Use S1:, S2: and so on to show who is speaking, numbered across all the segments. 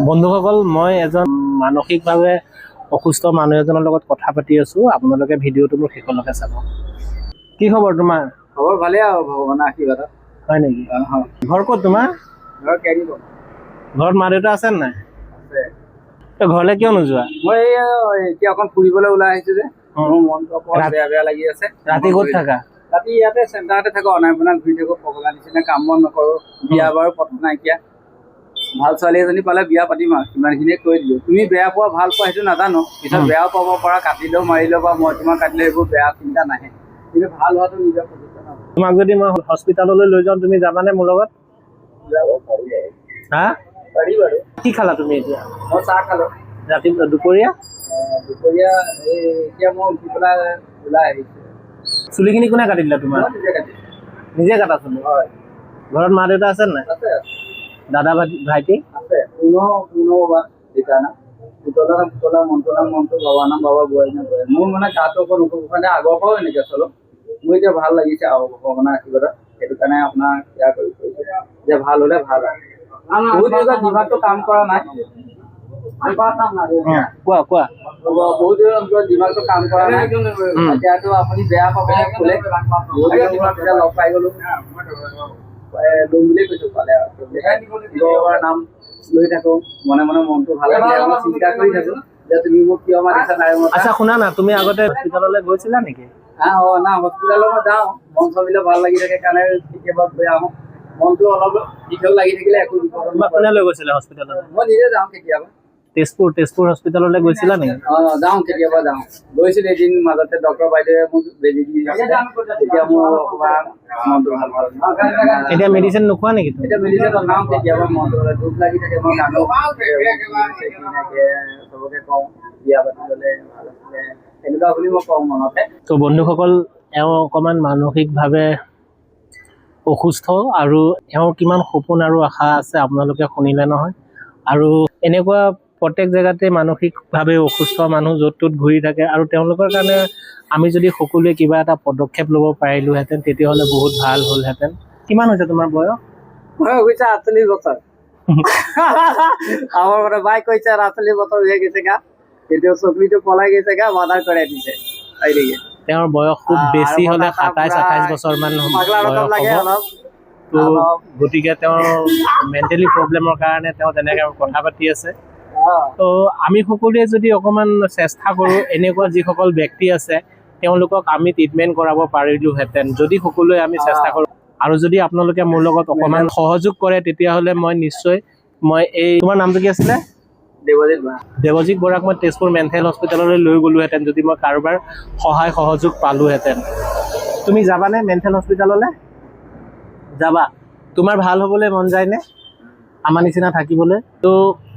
S1: বন্ধুসকল, মই এজন মানসিকভাৱে অসুস্থ মানুহ এজনৰ লগত কথা পাতি আছো। আপোনালোকে ভিডিঅ'টো মোৰ শেষলৈকে চাব। কি খবৰ তোমাৰ?
S2: খবৰ ভালে আৰু ভগৱানৰ আশীৰ্বাদত।
S1: হয় নেকি? ঘৰ ক'ত তোমাৰ?
S2: ঘৰ কেৰিব।
S1: ঘৰত মা দেউতা আছে নাই?
S2: আছে।
S1: তই ঘৰলৈ কিয় নোযোৱা?
S2: মই এতিয়া অকণ ফুৰিবলৈ ওলাই আহিছো যে, মোৰ মনটো অকণ বেয়া বেয়া লাগি আছে।
S1: ৰাতি ক'ত থাকা?
S2: ৰাতি ইয়াতে চেণ্টাৰতে থাকো, অনাই বনাই ঘূৰি থাকো, পগলা নিচিনা কাম বন নকৰো। বিয়া বাৰু পতা নাইকিয়া। ভাল ছোৱালী এজনী পালে বিয়া পাতিম আৰু সিমানখিনিয়ে কৈ দিলো। তুমি বেয়া পোৱা ভাল পোৱা সেইটো নাজানো, পিছত বেয়াও পাব পাৰা, কাটিলেও মাৰিলেও বা মই তোমাক কাটিলে এইবোৰ বেয়া চিন্তা নাহে, কিন্তু ভাল হোৱাটো নিজৰ প্ৰতিষ্ঠা ন।
S1: তোমাক যদি মই হস্পিটাললৈ লৈ যাওঁ, তুমি যাবানে মোৰ লগত?
S2: যাব পাৰি।
S1: হা?
S2: পাৰি বাৰু।
S1: কি খালা তুমি এতিয়া?
S2: মই চাহ খালো।
S1: ৰাতিপুৱা দুপৰীয়া?
S2: দুপৰীয়া এতিয়া মই উঠি পেলাই ওলাই আহিছো।
S1: চুলিখিনি কোনে কাটি দিলে তোমাৰ?
S2: মই নিজে কাটিছো।
S1: নিজে কাটা চুলি?
S2: হয়।
S1: ঘৰত মা দেউতা আছে নাই?
S2: আছে।
S1: দাদা ভাইটি?
S2: আছে। পুনৰ বাবা দেউতা না পুতলা মনটো বাবা নাম বাবা বোৱাৰী নাম বোৱাৰী। মোৰ মানে গাটো অকণ অসুবিধা আগৰ পৰাও এনেকৈ চলো। মোৰ এতিয়া ভাল লাগিছে আৰু ভগৱানৰ আশীৰ্বাদত। সেইটো কাৰণে আপোনাৰ কেয়াৰ কৰিছো যে ভাল হ'লে ভাল আৰু বহুত দিনত দিমাগটো কাম কৰা নাই।
S1: কোৱা কোৱা।
S2: বহুত দিনত দিমাগটো কাম কৰা নাই। এতিয়াতো আপুনি বেয়া পাব খোলে তেতিয়া লগ পাই গলো লম বুলিয়ে কৈছো পালে আৰু নাম লৈ থাকো, মনে মনে মনটো ভাল লাগে, চিন্তা কৰি থাকো যে তুমি মোক কিয় মাতিছা নাই।
S1: আচ্ছা শুনা না, তুমি আগতে হস্পিটাললৈ গৈছিলা নেকি?
S2: না হস্পিটালত মই যাওঁ, মন চবিলে ভাল লাগি থাকে কাৰণে কেতিয়াবা গৈ আহোঁ। মনটো অলপ দীঘল লাগি থাকিলে একো বিপদ নহয়।
S1: তোমাক কোনে লৈ গৈছিলে হস্পিটাললৈ?
S2: মই নিজে যাওঁ কেতিয়াবা।
S1: তেজপুৰ হস্পিটাললৈ গৈছিলা নেকি?
S2: যাওঁ কেতিয়াবা যাওঁ। গৈছিলো এদিন মাজতে ডক্টৰ বাইদেৱে মোক বেজি দি তেতিয়া মোৰ অকণমান মনটো ভাল ভাল।
S1: এতিয়া মেডিচিন নোখোৱা নেকি?
S2: এতিয়া মেডিচিন নাওঁ কেতিয়াবা মনটো দুখ লাগি থাকে। মই জানো চবকে কওঁ বিয়া পাতি ল'লে ভাল আছিলে এনেকুৱা বুলি মই কওঁ মনতে।
S1: তো বন্ধুসকল, এওঁ অকণমান মানসিকভাৱে অসুস্থ আৰু এওঁৰ কিমান সপোন আৰু আশা আছে আপোনালোকে শুনিলে নহয়। আৰু এনেকুৱা প্ৰত্যেক জেগাতে মানসিকভাৱে অসুস্থ মানুহ য'ত ত'ত ঘূৰি থাকে, আৰু তেওঁলোকৰ কাৰণে আমি যদি সকলোৱে কিবা এটা পদক্ষেপ ল'ব পাৰিলোহেঁতেন তেতিয়াহ'লে বহুত ভাল হ'লহেঁতেন। কিমান হৈছে তোমাৰ বয়স?
S2: বয়স হৈছে 48 বছৰ। আমার মানে বাইক কইছে 48 বছর হয়ে গেছে গা, কিন্তু চকলিটো পলাই গেছে গা, মাদার করে দিছে এইদিকে।
S1: তেওঁৰ বয়স খুব বেছি হ'লে 27-28 বছৰমান বয়স হ'ব। তো গতিকে তেওঁৰ মেণ্টেলি প্ৰব্লেমৰ কাৰণে তেওঁ তেনেকৈ কথা পাতি আছে। তো আমি সকলোৱে যদি অকণমান চেষ্টা কৰোঁ, এনেকুৱা যিসকল ব্যক্তি আছে তেওঁলোকক আমি ট্ৰিটমেণ্ট কৰাব পাৰিলোহেঁতেন যদি সকলোৱে আমি চেষ্টা কৰোঁ। আৰু যদি আপোনালোকে মোৰ লগত অকণমান সহযোগ কৰে তেতিয়াহ'লে মই নিশ্চয় এই তোমাৰ নামটো কি আছিলে? দেৱজিৎ বৰাক মই তেজপুৰ মেণ্টেল হস্পিটেললৈ লৈ গ'লোহেঁতেন যদি মই কাৰোবাৰ সহায় সহযোগ পালোহেঁতেন। তুমি যাবানে মেণ্টেল হস্পিটেললৈ? যাবা? তোমাৰ ভাল হ'বলৈ মন যায়নে আমাৰ নিচিনা থাকিবলৈ? তো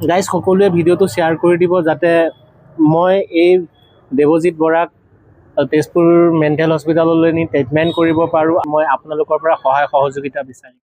S1: গাইজ, সকলোৱে ভিডিঅ'টো শ্বেয়াৰ কৰি দিব যাতে মই এই দেৱজিৎ বৰাক তেজপুৰ মেণ্টেল হস্পিটেললৈ নি ট্ৰিটমেণ্ট কৰিব পাৰোঁ। মই আপোনালোকৰ পৰা সহায় সহযোগিতা বিচাৰিম।